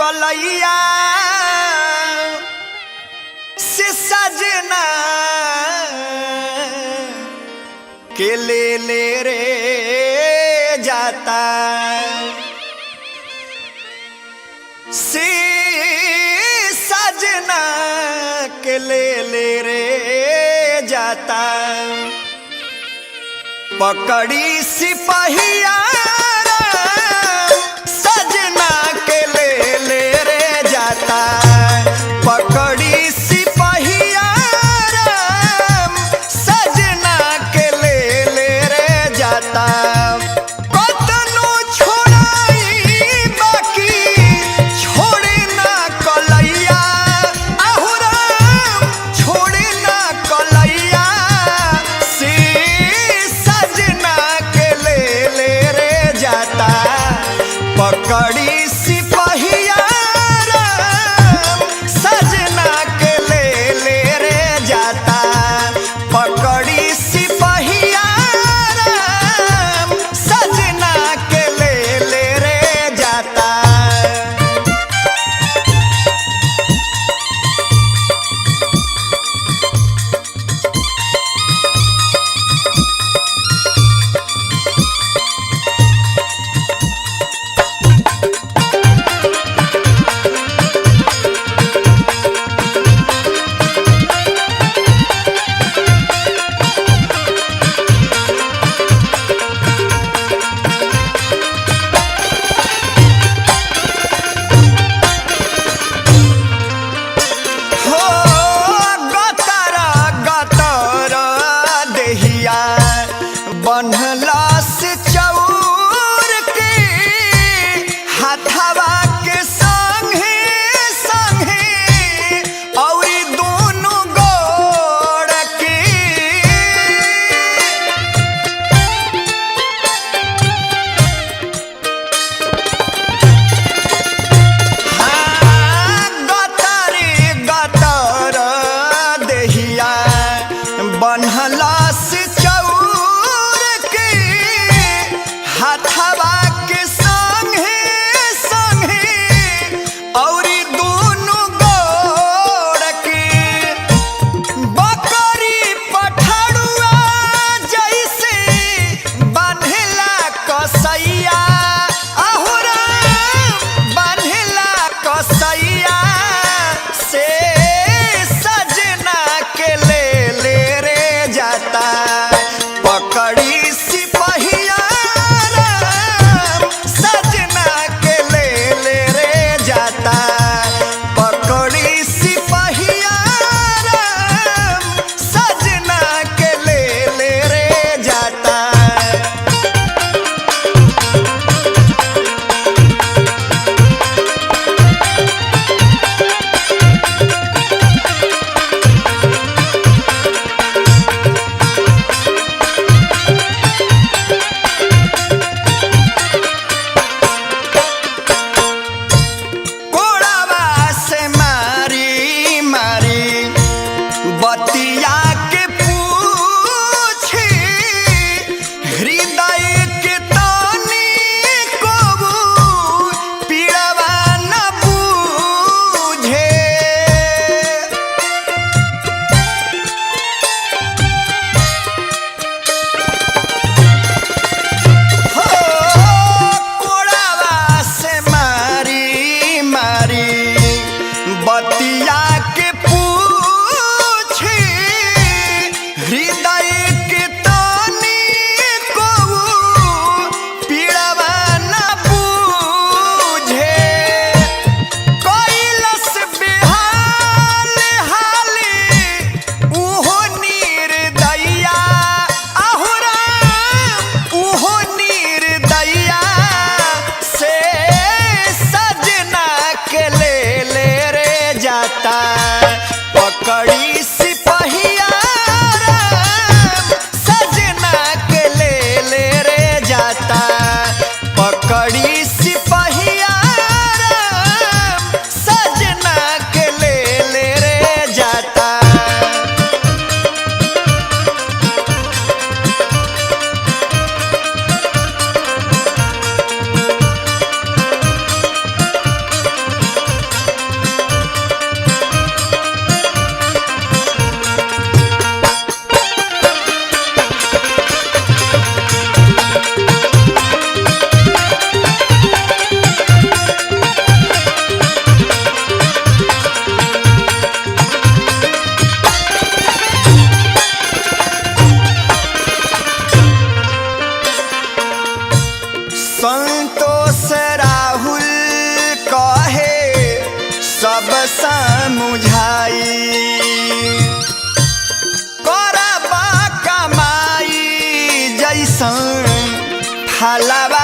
कलैया से सजना के ले रे जाता से सजना के ले रे जाता पकड़ी सिपहिया सजना के ले रे जाता पकड़ी सिपहिया सजना के ले रे जाता कतनो छोड़ाई बाकी छोड़े ना कलैया आहुराम छोड़े ना कलैया से सजना के ले रे जाता पकड़ी सिपहिया सजना के ले रे जाता पकड़ी सिपहिया सजना के ले रे जाता। हो गतर गतर देहिया बनला से चौर के हाथवा के संगे संगे और दोनों गोड़ के गतरे गतर देहिया बनहला से चौर के हाथवा के संगे संगे और दोनों गोड़ के बकरी पठड़ुआ जैसे बांधेला कसैया आहुरा बांधेला कसैया से सजना के ले रे जाता पकड़ी सिपहिया संतोष राहुल कहे सब समुझाई करबा कमाई जैसन फलवा